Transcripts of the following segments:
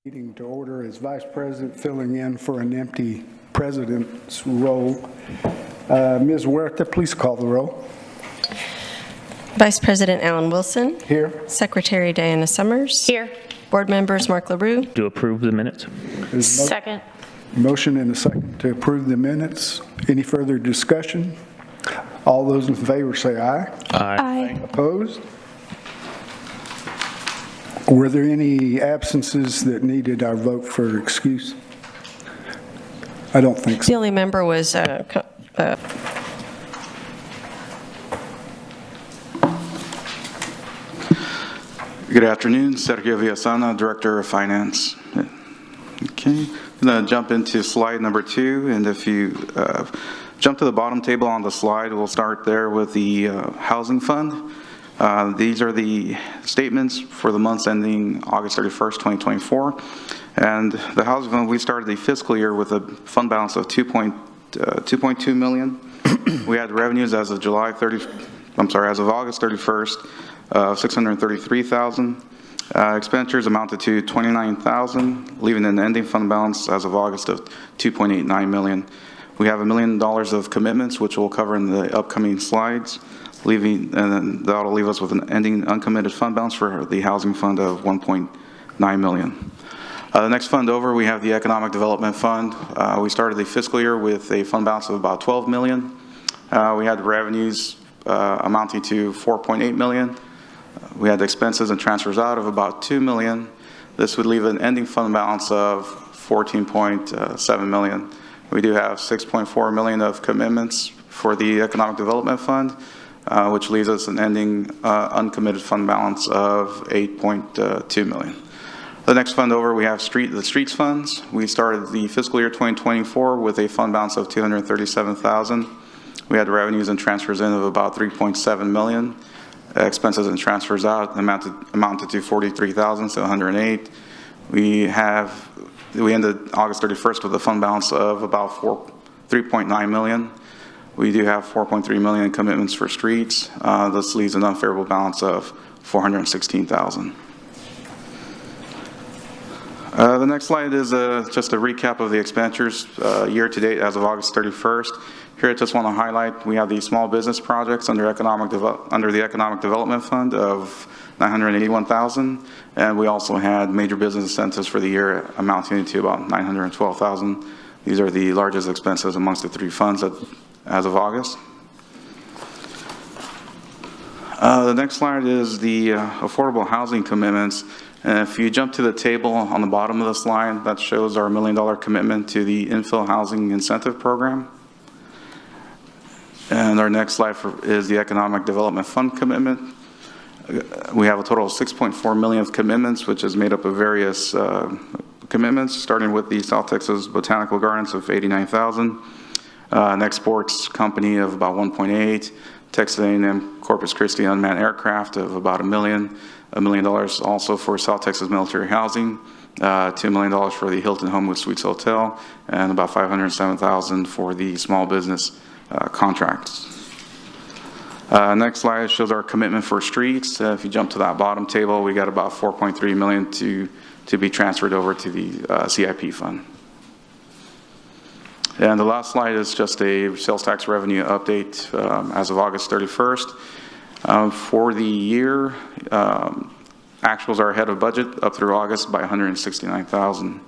Meeting to order as Vice President filling in for an empty President's role. Ms. Huerta, please call the roll. Vice President Alan Wilson. Here. Secretary Diana Summers. Here. Board members Mark LaRue. To approve the minutes. Second. Motion and a second to approve the minutes. Any further discussion? All those in favor say aye. Aye. Opposed? Were there any absences that needed our vote for excuse? I don't think so. The only member was Good afternoon, Sergio Villasana, Director of Finance. Okay, I'm going to jump into slide number 2, and if you jump to the bottom table on the slide, we'll start there with the Housing Fund. These are the statements for the months ending August 31st, 2024. And the Housing Fund, we started the fiscal year with a fund balance of 2.2 million. We had revenues as of August 31st of 633,000. Expenditures amounted to 29,000, leaving an ending fund balance as of August of 2.89 million. We have $1 million of commitments, which we'll cover in the upcoming slides, and then that'll leave us with an ending uncommitted fund balance for the Housing Fund of 1.9 million. The next fund over, we have the Economic Development Fund. We started the fiscal year with a fund balance of about 12 million. We had revenues amounting to 4.8 million. We had expenses and transfers out of about 2 million. This would leave an ending fund balance of 14.7 million. We do have 6.4 million of commitments for the Economic Development Fund, which leaves us an ending uncommitted fund balance of 8.2 million. The next fund over, we have the Streets Funds. We started the fiscal year 2024 with a fund balance of 237,000. We had revenues and transfers in of about 3.7 million. Expenses and transfers out amounted to 43,708. We ended August 31st with a fund balance of about 3.9 million. We do have 4.3 million in commitments for streets. This leaves an unfavorable balance of 416,000. The next slide is just a recap of the expenditures year to date as of August 31st. Here I just want to highlight we have the small business projects under the Economic Development Fund of 981,000, and we also had major business incentives for the year amounting to about 912,000. These are the largest expenses amongst the 3 funds as of August. The next slide is the affordable housing commitments. And if you jump to the table on the bottom of the slide, that shows our $1 million commitment to the Infill Housing Incentive Program. And our next slide is the Economic Development Fund commitment. We have a total of 6.4 million of commitments, which is made up of various commitments, starting with the South Texas Botanical Gardens of 89,000, an exports company of about 1.8, Texas A&M Corpus Christi unmanned aircraft of about $1 million also for South Texas Military Housing, $2 million for the Hilton Homewood Suites Hotel, and about 507,000 for the small business contracts. Next slide shows our commitment for streets. If you jump to that bottom table, we got about 4.3 million to be transferred over to the CIP fund. And the last slide is just a sales tax revenue update as of August 31st. For the year, actuals are ahead of budget up through August by 169,000.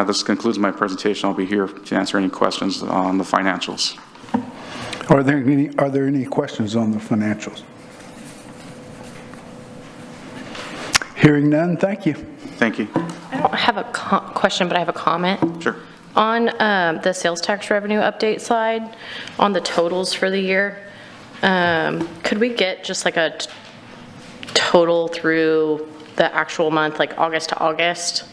This concludes my presentation. I'll be here to answer any questions on the financials. Are there any questions on the financials? Hearing none, thank you. Thank you. I don't have a question, but I have a comment. Sure. On the sales tax revenue update slide, on the totals for the year, could we get just like a total through the actual month, like August to August?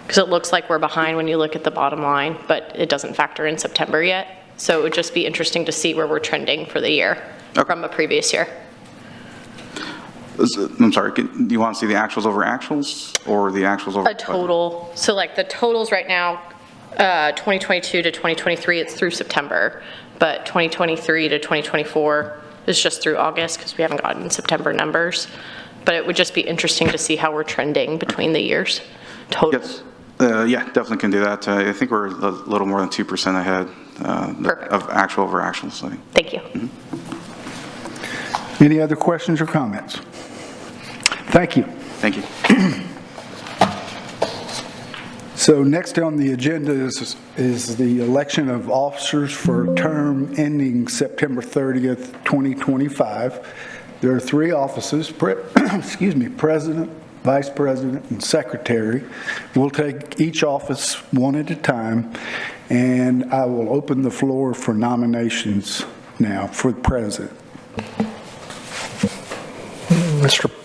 Because it looks like we're behind when you look at the bottom line, but it doesn't factor in September yet. So it would just be interesting to see where we're trending for the year from a previous year. I'm sorry, do you want to see the actuals over actuals or the actuals over? A total. So like the totals right now, 2022 to 2023, it's through September, but 2023 to 2024 is just through August because we haven't gotten September numbers. But it would just be interesting to see how we're trending between the years. Total. Yes. Yeah, definitely can do that. I think we're a little more than 2% ahead Perfect. of actual over actual, so. Thank you. Any other questions or comments? Thank you. Thank you. So next on the agenda is the election of officers for a term ending September 30th, 2025. There are 3 offices, President, Vice President, and Secretary. We'll take each office one at a time, and I will open the floor for nominations now for the President.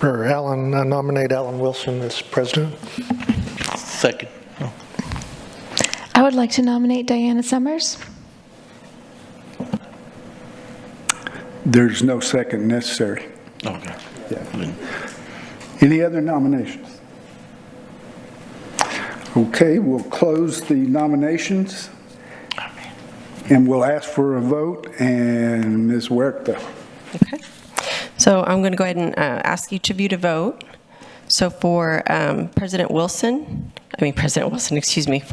Alan, I nominate Alan Wilson as president. Second. I would like to nominate Diana Summers. There's no second necessary. Okay. Yeah. Any other nominations? Okay, we'll close the nominations, and we'll ask for a vote, and Ms. Huerta. Okay. So I'm going to go ahead and ask each of you to vote. So for President Wilson, for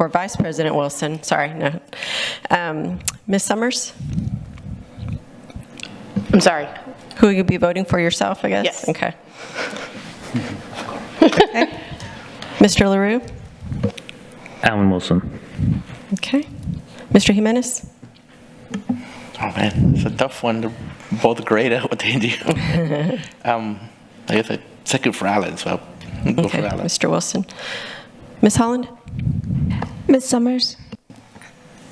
Vice President Wilson, Ms. Summers? I'm sorry. Who will you be voting for, yourself, I guess? Yes. Okay. Okay. Mr. LaRue? Alan Wilson. Okay. Mr. Jimenez? Oh man, it's a tough one. They're both great at what they do. I guess I second for Alan, so I'll go Okay, for Alan. Mr. Wilson. Ms. Holland? Ms. Summers.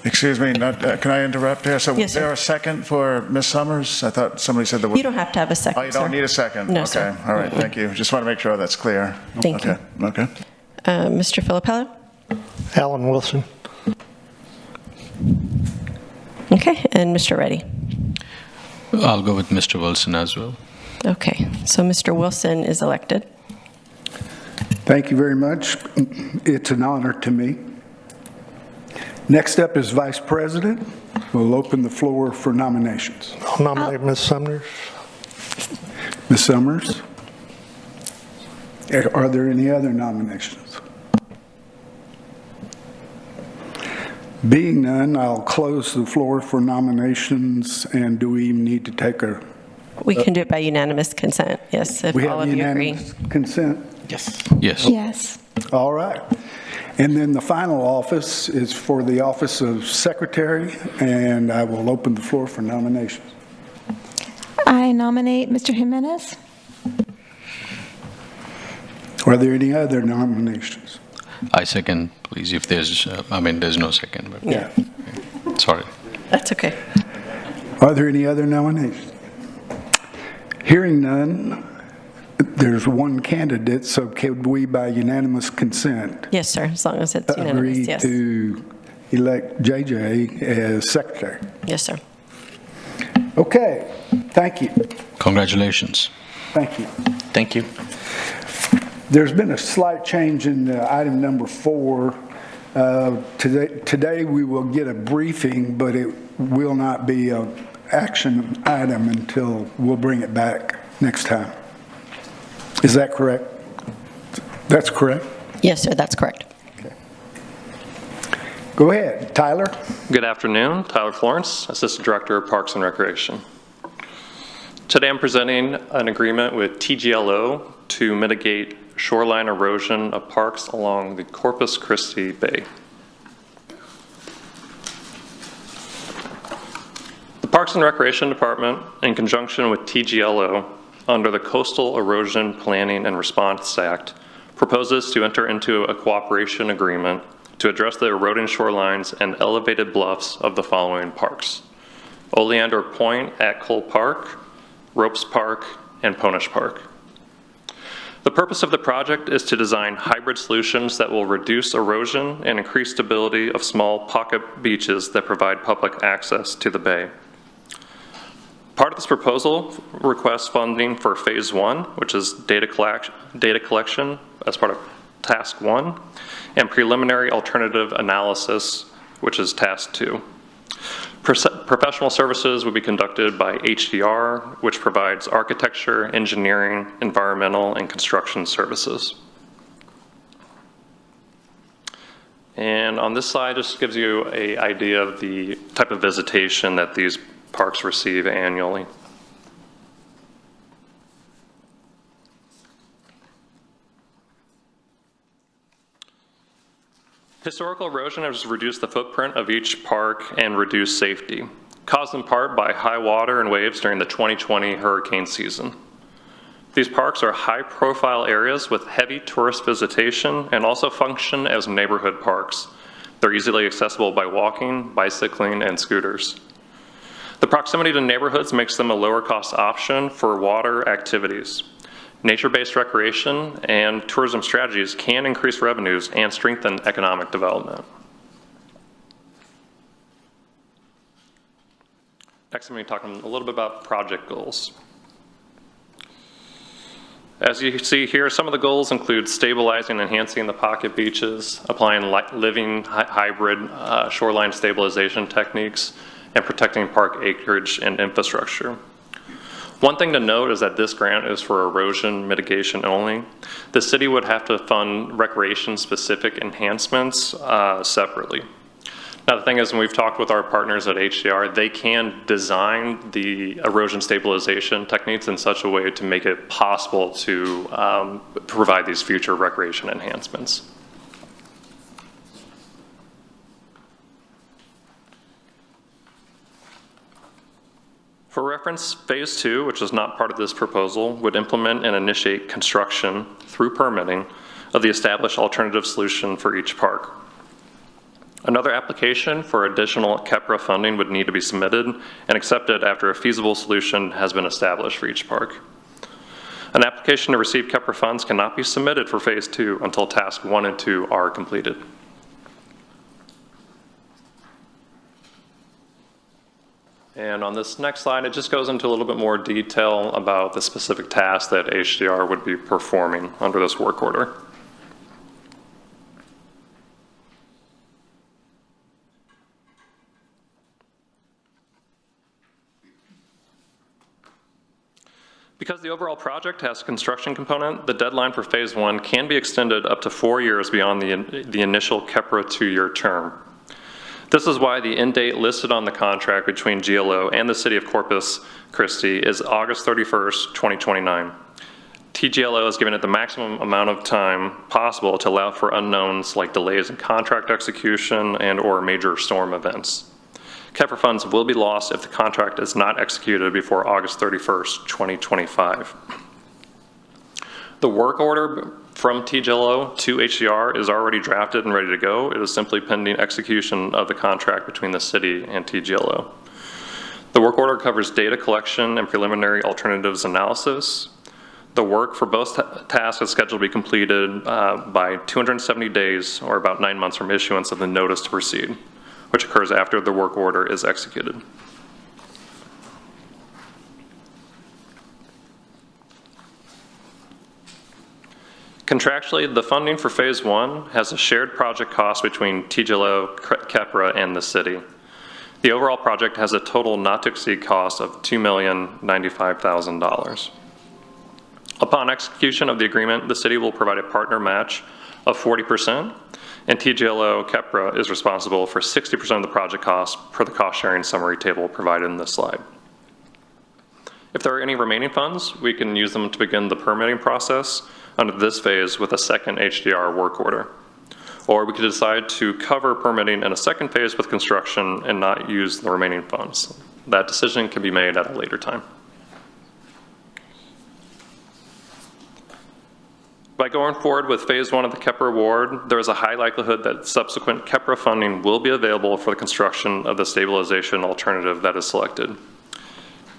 Excuse me, can I interrupt here? So Yes, was there sir. a second for Ms. Summers? I thought somebody said there was. You don't have to have a second, Oh, you don't sir. need a second? No, Okay, sir. all right, thank you. Just want to make sure that's clear. Thank you. Okay. Mr. Filippello? Alan Wilson. Okay, and Mr. Reddy? I'll go with Mr. Wilson as well. Okay, so Mr. Wilson is elected. Thank you very much. It's an honor to me. Next up is Vice President. We'll open the floor for nominations. I'll nominate Ms. Summers. Ms. Summers? Are there any other nominations? Being none, I'll close the floor for nominations, and do we even need to take a... We can do it by unanimous consent, yes, if We all have of you agree. unanimous consent? Yes. Yes. Yes. All right. And then the final office is for the office of Secretary, and I will open the floor for nominations. I nominate Mr. Jimenez. Are there any other nominations? I second, please, if there's, there's no second, but Yeah. sorry. That's okay. Are there any other nominations? Hearing none, there's one candidate, so could we, by unanimous consent, Yes, sir, as long as it's agree unanimous, yes. to elect JJ as Secretary? Yes, sir. Okay, thank you. Congratulations. Thank you. Thank you. There's been a slight change in item number 4. Today we will get a briefing, but it will not be an action item until we'll bring it back next time. Is that correct? That's correct? Yes, sir, that's correct. Go ahead, Tyler. Good afternoon, Tyler Florence, Assistant Director of Parks and Recreation. Today I'm presenting an agreement with TGLO to mitigate shoreline erosion of parks along the Corpus Christi Bay. The Parks and Recreation Department, in conjunction with TGLO, under the Coastal Erosion Planning and Response Act, proposes to enter into a cooperation agreement to address the eroding shorelines and elevated bluffs of the following parks: Oleander Point at Cole Park, Ropes Park, and Ponish Park. The purpose of the project is to design hybrid solutions that will reduce erosion and increase stability of small pocket beaches that provide public access to the bay. Part of this proposal requests funding for Phase 1, which is data collection as part of Task 1, and preliminary alternative analysis, which is Task 2. Professional services would be conducted by HDR, which provides architecture, engineering, environmental, and construction services. And on this slide, just gives you an idea of the type of visitation that these parks receive annually. Historical erosion has reduced the footprint of each park and reduced safety, caused in part by high water and waves during the 2020 hurricane season. These parks are high-profile areas with heavy tourist visitation and also function as neighborhood parks. They're easily accessible by walking, bicycling, and scooters. The proximity to neighborhoods makes them a lower-cost option for water activities. Nature-based recreation and tourism strategies can increase revenues and strengthen economic development. Next, I'm going to be talking a little bit about project goals. As you see here, some of the goals include stabilizing and enhancing the pocket beaches, applying living hybrid shoreline stabilization techniques, and protecting park acreage and infrastructure. One thing to note is that this grant is for erosion mitigation only. The city would have to fund recreation-specific enhancements separately. Now, the thing is, when we've talked with our partners at HDR, they can design the erosion stabilization techniques in such a way to make it possible to provide these future recreation enhancements. For reference, Phase 2, which is not part of this proposal, would implement and initiate construction through permitting of the established alternative solution for each park. Another application for additional KEPRA funding would need to be submitted and accepted after a feasible solution has been established for each park. An application to receive KEPRA funds cannot be submitted for Phase 2 until Task 1 and 2 are completed. And on this next slide, it just goes into a little bit more detail about the specific tasks that HDR would be performing under this work order. Because the overall project has a construction component, the deadline for Phase 1 can be extended up to 4 years beyond the initial KEPRA 2-year term. This is why the end date listed on the contract between GLO and the City of Corpus Christi is August 31st, 2029. TGLO is given it the maximum amount of time possible to allow for unknowns like delays in contract execution and/or major storm events. KEPRA funds will be lost if the contract is not executed before August 31st, 2025. The work order from TGLO to HDR is already drafted and ready to go. It is simply pending execution of the contract between the city and TGLO. The work order covers data collection and preliminary alternatives analysis. The work for both tasks is scheduled to be completed by 270 days, or about 9 months from issuance of the notice to proceed, which occurs after the work order is executed. Contractually, the funding for Phase 1 has a shared project cost between TGLO, KEPRA, and the city. The overall project has a total not to exceed cost of $2,095,000. Upon execution of the agreement, the city will provide a partner match of 40%, and TGLO KEPRA is responsible for 60% of the project cost per the cost-sharing summary table provided in this slide. If there are any remaining funds, we can use them to begin the permitting process under this phase with a second HDR work order. Or we could decide to cover permitting in a second phase with construction and not use the remaining funds. That decision can be made at a later time. By going forward with Phase 1 of the KEPRA award, there is a high likelihood that subsequent KEPRA funding will be available for the construction of the stabilization alternative that is selected.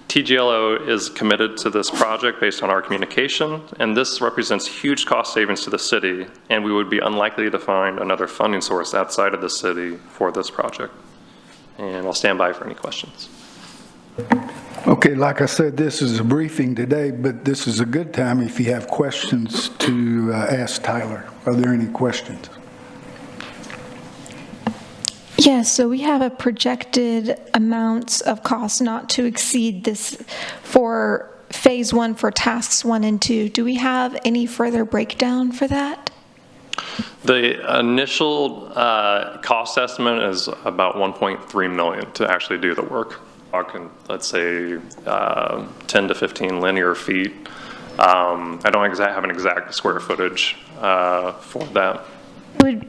TGLO is committed to this project based on our communication, and this represents huge cost savings to the city, and we would be unlikely to find another funding source outside of the city for this project. And I'll stand by for any questions. Okay, like I said, this is a briefing today, but this is a good time if you have questions to ask Tyler. Are there any questions? Yes, so we have a projected amounts of costs not to exceed this for Phase 1 for tasks 1 and 2. Do we have any further breakdown for that? The initial cost estimate is about 1.3 million to actually do the work. Talking, let's say, 10 to 15 linear feet. I don't have an exact square footage for that.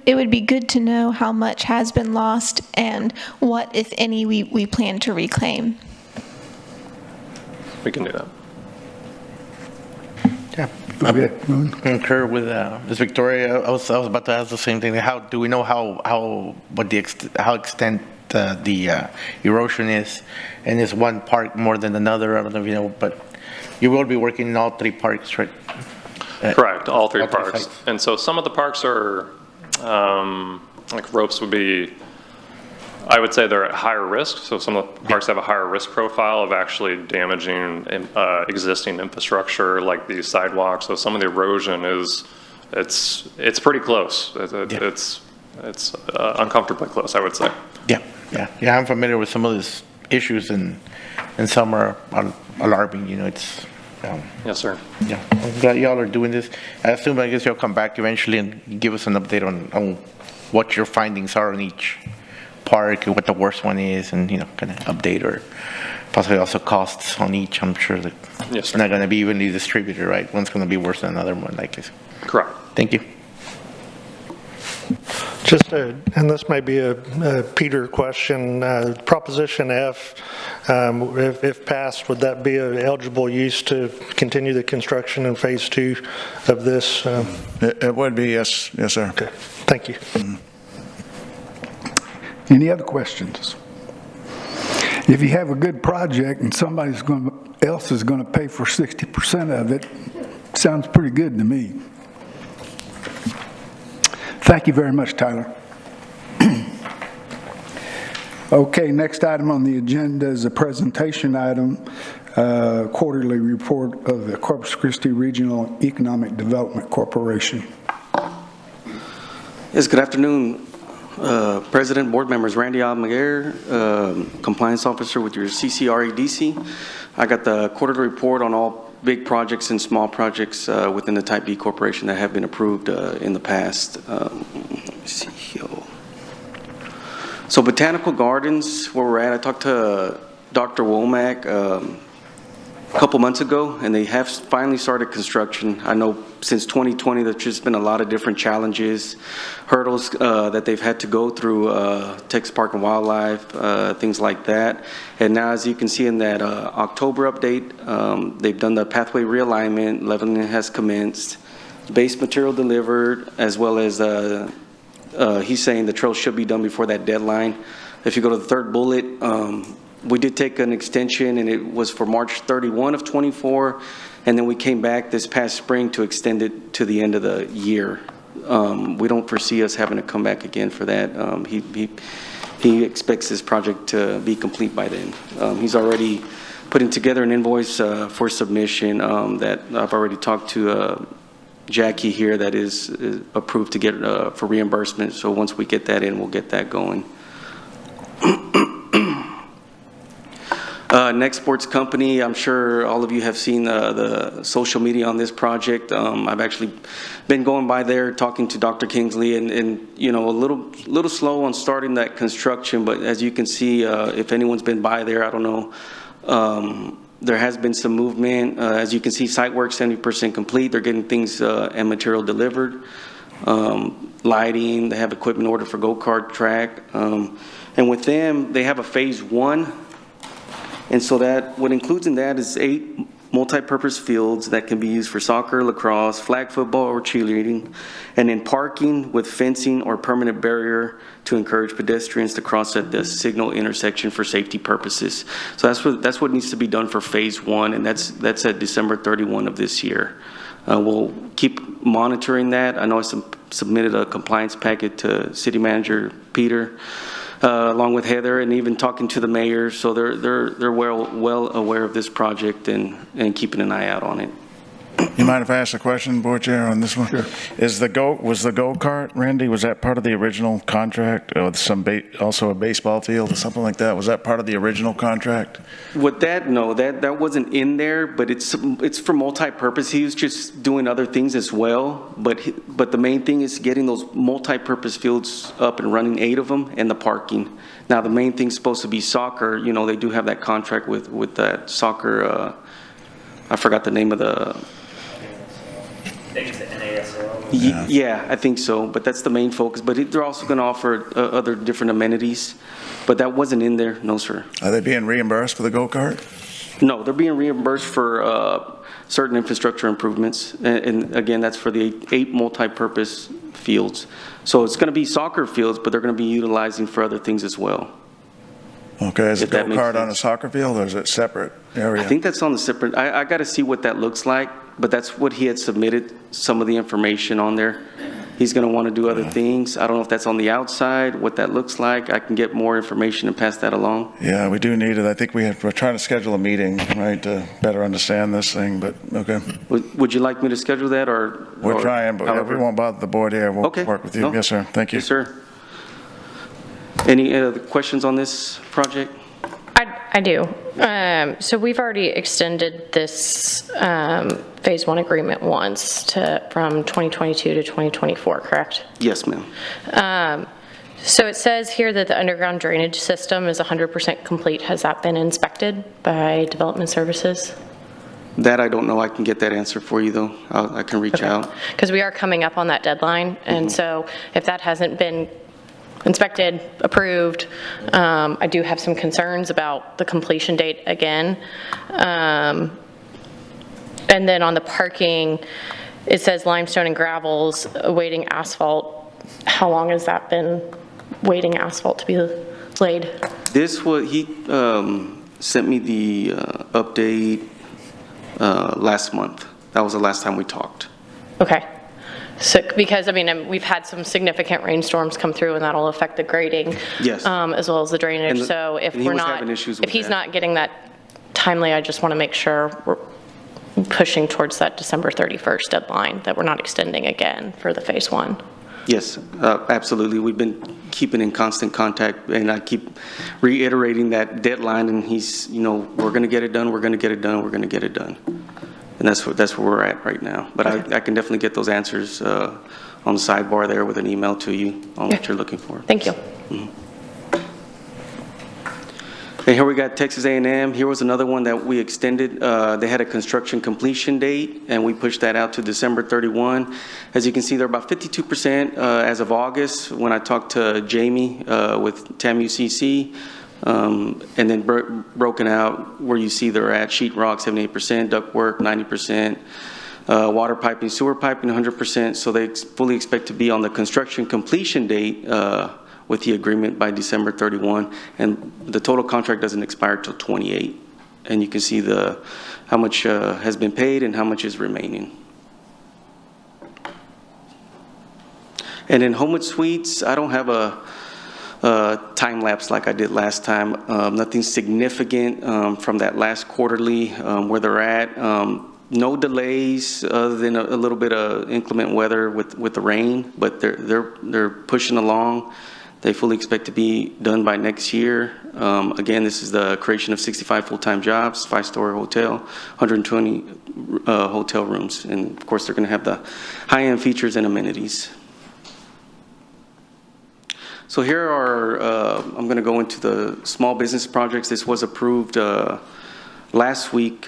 It would be good to know how much has been lost and what, if any, we plan to reclaim. We can do that. Yeah, I concur with Ms. Victoria. I was about to ask the same thing. How do we know how extent the erosion is, and is one park more than another? I don't know if you know, but you will be working in all three parks, right? Correct, all three all three parks. sites. And so some of the parks are, like ropes would be, I would say they're at higher risk. So some of the parks have a higher risk profile of actually damaging existing infrastructure like these sidewalks. So some of the erosion it's pretty close. It's uncomfortably close, I would say. Yeah. I'm familiar with some of these issues, and some are alarming. You know, it's. Yes, sir. Yeah, I'm glad y'all are doing this. I guess you'll come back eventually and give us an update on what your findings are on each park, what the worst one is, and kind of update, or possibly also costs on each. I'm sure that it's not going to be evenly distributed, right? One's going to be worse than another, more likely. Correct. Thank you. And this may be a Peter question, Proposition F, if passed, would that be an eligible use to continue the construction in phase 2 of this? It would be, yes, sir. Okay, thank you. Any other questions? If you have a good project and somebody else is going to pay for 60% of it, sounds pretty good to me. Thank you very much, Tyler. Okay, next item on the agenda is a presentation item, quarterly report of the Corpus Christi Regional Economic Development Corporation. Yes, good afternoon, President, board members. Randy Almaguer, Compliance Officer with your CCREDC. I got the quarterly report on all big projects and small projects within the Type B Corporation that have been approved in the past. Let me see here. So Botanical Gardens, where we're at, I talked to Dr. Womack a couple months ago, and they have finally started construction. I know since 2020 there's just been a lot of different challenges, hurdles that they've had to go through, Texas Park and Wildlife, things like that. And now, as you can see in that October update, they've done the pathway realignment, leveling has commenced, base material delivered, as well as he's saying the trail should be done before that deadline. If you go to the third bullet, we did take an extension, and it was for March 31 of 24, and then we came back this past spring to extend it to the end of the year. We don't foresee us having to come back again for that. He expects this project to be complete by then. He's already putting together an invoice for submission that I've already talked to Jackie here that is approved to get for reimbursement. So once we get that in, we'll get that going. Next Sports Company, I'm sure all of you have seen the social media on this project. I've actually been going by there talking to Dr. Kingsley, and you know, a little slow on starting that construction, but as you can see, if anyone's been by there, I don't know, there has been some movement. As you can see, site work 70% complete. They're getting things and material delivered. Lighting, they have equipment ordered for go-kart track. And with them, they have a phase 1. And so that, what includes in that is 8 multi-purpose fields that can be used for soccer, lacrosse, flag football, or cheerleading, and then parking with fencing or permanent barrier to encourage pedestrians to cross at the signal intersection for safety purposes. So that's what needs to be done for phase 1, and that's at December 31 of this year. We'll keep monitoring that. I know I submitted a compliance packet to City Manager Peter, along with Heather, and even talking to the mayor, so they're well aware of this project and keeping an eye out on it. You mind if I ask a question, Board Chair, on this one? Sure. Was the go-kart, Randy, was that part of the original contract? Or also a baseball field or something like that? Was that part of the original contract? With that, no, that wasn't in there, but it's for multi-purpose. He was just doing other things as well, but the main thing is getting those multi-purpose fields up and running, 8 of them, and the parking. Now, the main thing's supposed to be soccer. You know, they do have that contract with that soccer, I forgot the name of the... Yeah, I think so, but that's the main focus. But they're also going to offer other different amenities, but that wasn't in there, no, sir. Are they being reimbursed for the go-kart? No, they're being reimbursed for certain infrastructure improvements, and again, that's for the 8 multi-purpose fields. So it's going to be soccer fields, but they're going to be utilizing for other things as well. Okay, is a If that makes go-kart on a sense. soccer field, or is it separate area? I think that's on the separate, I got to see what that looks like, but that's what he had submitted, some of the information on there. He's going to want to do other things. I don't know if that's on the outside, what that looks like. I can get more information and pass that along. Yeah, we do need it. I think we're trying to schedule a meeting, right, to better understand this thing, but, okay. Would you like me to schedule that, or? We're or trying, but however? we won't bother the board here. We'll Okay. work with you. No. Yes, sir. Thank you. Yes, sir. Any other questions on this project? I do. So we've already extended this Phase 1 agreement once from 2022 to 2024, correct? Yes, ma'am. So it says here that the underground drainage system is 100% complete. Has that been inspected by Development Services? That I don't know. I can get that answer for you, though. I can reach out. Because we are coming up on that deadline, and so if that hasn't been inspected, approved, I do have some concerns about the completion date again. And then on the parking, it says limestone and gravels awaiting asphalt. How long has that been waiting asphalt to be laid? This was, he sent me the update last month. That was the last time we talked. Okay. So, because, I mean, we've had some significant rainstorms come through, and that'll affect the grading. Yes. As well as the drainage. And So if and he we're was not, having issues if with he's that. not getting that timely, I just want to make sure we're pushing towards that December 31st deadline, that we're not extending again for the Phase 1. Yes, absolutely. We've been keeping in constant contact, and I keep reiterating that deadline, and he's, you know, we're going to get it done, we're going to get it done, we're going to get it done. And that's where we're at right now. But I can definitely get those answers on the sidebar there with an email to you on what you're looking for. Thank you. And here we got Texas A&M. Here was another one that we extended. They had a construction completion date, and we pushed that out to December 31. As you can see, they're about 52% as of August when I talked to Jamie with TAMU CC. And then broken out where you see they're at: sheet rock 78%, ductwork 90%, water piping, sewer piping 100%. So they fully expect to be on the construction completion date with the agreement by December 31, and the total contract doesn't expire till 28. And you can see how much has been paid and how much is remaining. And in Homewood Suites, I don't have a time lapse like I did last time. Nothing significant from that last quarterly where they're at. No delays other than a little bit of inclement weather with the rain, but they're pushing along. They fully expect to be done by next year. Again, this is the creation of 65 full-time jobs, 5-story hotel, 120 hotel rooms, and of course they're going to have the high-end features and amenities. So here are, I'm going to go into the small business projects. This was approved last week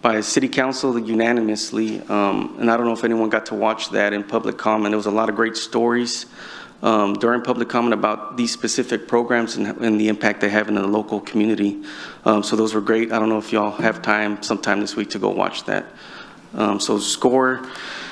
by City Council unanimously, and I don't know if anyone got to watch that in public comment. There was a lot of great stories during public comment about these specific programs and the impact they have in the local community. So those were great. I don't know if y'all have time sometime this week to go watch that. So score.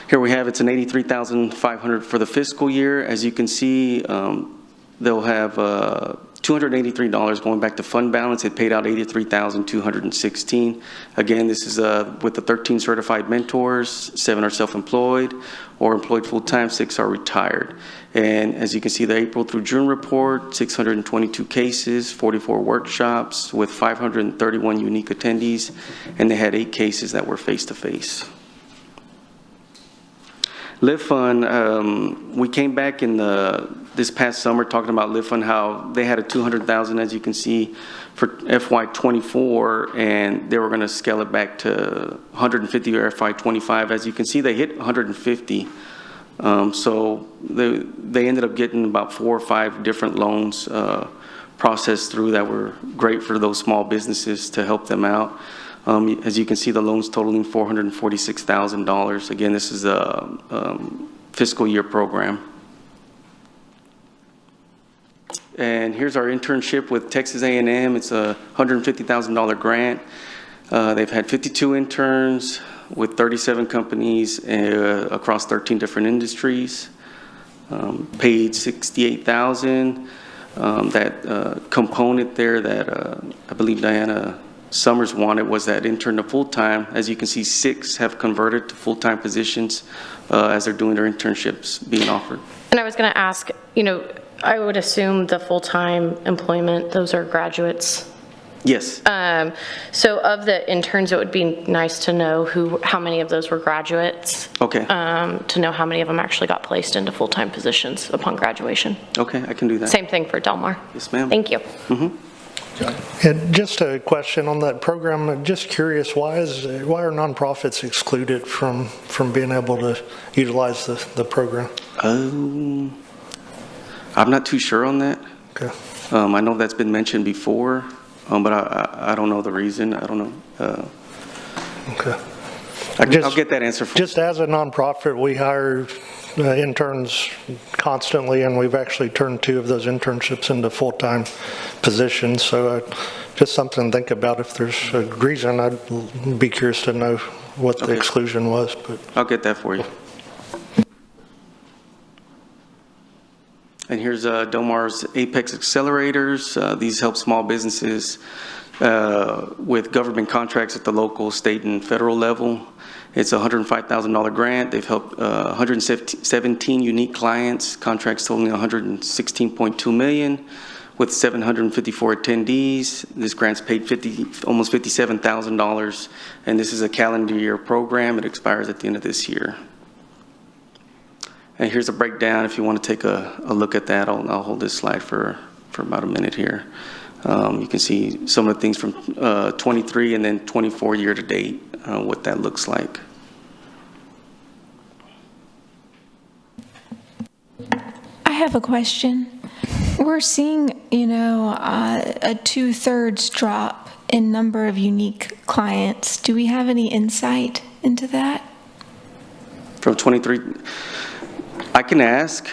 Here we have, it's an $83,500 for the fiscal year. As you can see, they'll have $283 going back to fund balance. It paid out $83,216. Again, this is with the 13 certified mentors, 7 are self-employed or employed full-time, 6 are retired. And as you can see, the April through June report, 622 cases, 44 workshops with 531 unique attendees, and they had 8 cases that were face-to-face. Live Fund, we came back in this past summer talking about Live Fund, how they had a 200,000, as you can see, for FY24, and they were going to scale it back to 150 or FY25. As you can see, they hit 150. So they ended up getting about 4 or 5 different loans processed through that were great for those small businesses to help them out. As you can see, the loans totaling $446,000. Again, this is a fiscal year program. And here's our internship with Texas A&M. It's a $150,000 grant. They've had 52 interns with 37 companies across 13 different industries. Paid $68,000. That component there that I believe Diana Summers wanted was that intern to full-time. As you can see, 6 have converted to full-time positions as they're doing their internships being offered. And I was going to ask, I would assume the full-time employment, those are graduates. Yes. So of the interns, it would be nice to know how many of those were graduates. Okay. To know how many of them actually got placed into full-time positions upon graduation. Okay, I can do that. Same thing for Del Mar. Yes, ma'am. Thank you. Mm-hmm. And just a question on that program. I'm just curious, why are nonprofits excluded from being able to utilize the program? I'm not too sure on that. Okay. I know that's been mentioned before, but I don't know the reason. I don't know. Okay. I'll get that answer for you. Just as a nonprofit, we hire interns constantly, and we've actually turned 2 of those internships into full-time positions. So just something to think about. If there's a reason, I'd be curious to know what the exclusion was. But I'll get that for you. And here's Del Mar's Apex Accelerators. These help small businesses with government contracts at the local, state, and federal level. It's a $105,000 grant. They've helped 117 unique clients, contracts totaling $116.2 million with 754 attendees. This grant's paid almost $57,000, and this is a calendar year program. It expires at the end of this year. And here's a breakdown. If you want to take a look at that, I'll hold this slide for about a minute here. You can see some of the things from 23 and then 24 year to date, what that looks like. I have a question. We're seeing, a 2/3 drop in number of unique clients. Do we have any insight into that? From 23, I can ask.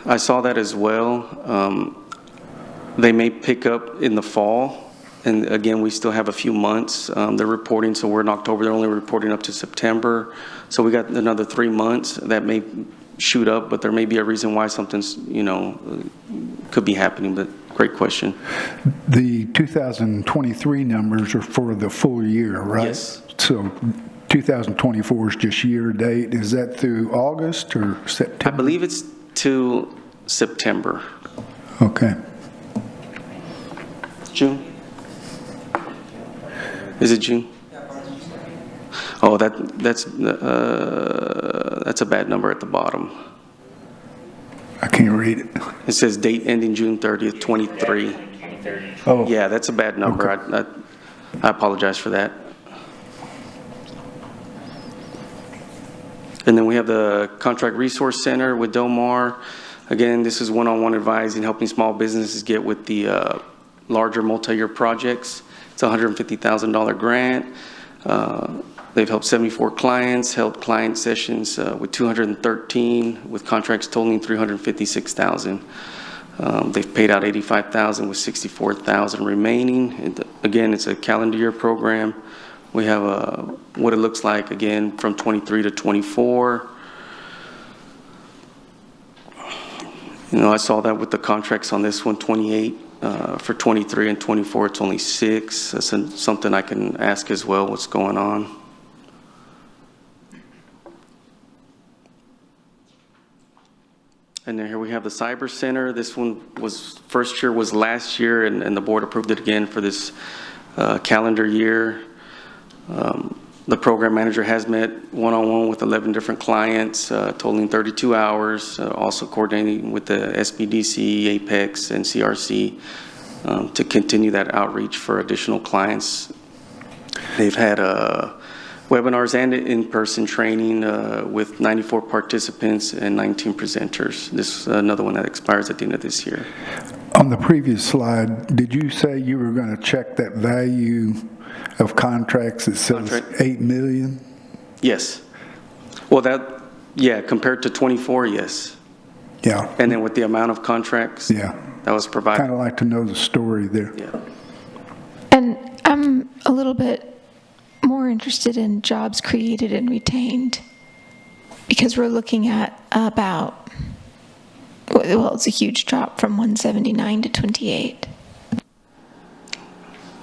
I saw that as well. They may pick up in the fall. And again, we still have a few months. They're reporting, so we're in October. They're only reporting up to September. So we got another 3 months that may shoot up, but there may be a reason why something's, could be happening, but great question. The 2023 numbers are for the full year, right? Yes. So 2024 is just year to date. Is that through August or September? I believe it's to September. Okay. June? Is it June? Oh, that's a bad number at the bottom. I can't read it. It says date ending June 30th, 23. Oh. Yeah, that's a bad number. Okay. I apologize for that. And then we have the Contract Resource Center with Del Mar. Again, this is one-on-one advising, helping small businesses get with the larger multi-year projects. It's a $150,000 grant. They've helped 74 clients, held client sessions with 213, with contracts totaling $356,000. They've paid out $85,000 with $64,000 remaining. And again, it's a calendar year program. We have what it looks like, again, from 23 to 24. I saw that with the contracts on this one, 28. For 23 and 24, it's only 6. That's something I can ask as well, what's going on. And then here we have the Cyber Center. This one was, first year was last year, and the board approved it again for this calendar year. The program manager has met one-on-one with 11 different clients, totaling 32 hours, also coordinating with the SBDC, Apex, and CRC to continue that outreach for additional clients. They've had webinars and in-person training with 94 participants and 19 presenters. This is another one that expires at the end of this year. On the previous slide, did you say you were going to check that value of contracts? It says 8 million? Yes. Well, compared to 24, yes. Yeah. And then with the amount of contracts that was provided. Kind of like to know the story there. Yeah. And I'm a little bit more interested in jobs created and retained, because we're looking at about, well, it's a huge drop from 179 to 28.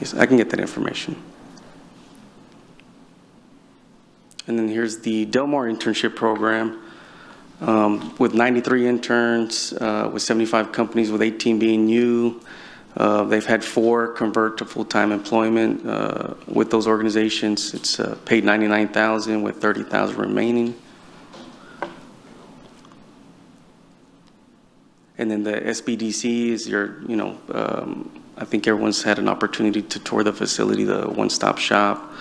Yes, I can get that information. And then here's the Del Mar internship program with 93 interns, with 75 companies, with 18 being new. They've had 4 convert to full-time employment with those organizations. It's paid $99,000 with $30,000 remaining. And then the SBDC is your, I think everyone's had an opportunity to tour the facility, the one-stop shop.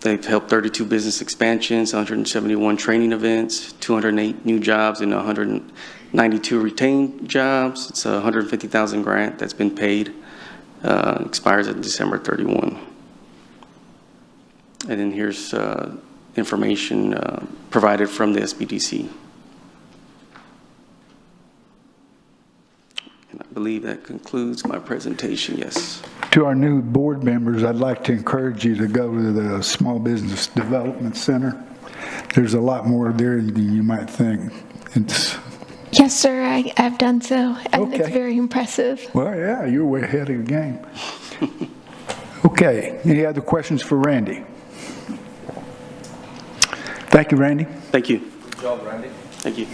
They've helped 32 business expansions, 171 training events, 208 new jobs, and 192 retained jobs. It's a $150,000 grant that's been paid, expires at December 31. And then here's information provided from the SBDC. And I believe that concludes my presentation, yes. To our new board members, I'd like to encourage you to go to the Small Business Development Center. There's a lot more there than you might think. Yes, sir, I've done so, and it's Okay. very impressive. Well, yeah, you're way ahead of the game. Okay, any other questions for Randy? Thank you, Randy. Thank you. Good job, Randy. Thank you.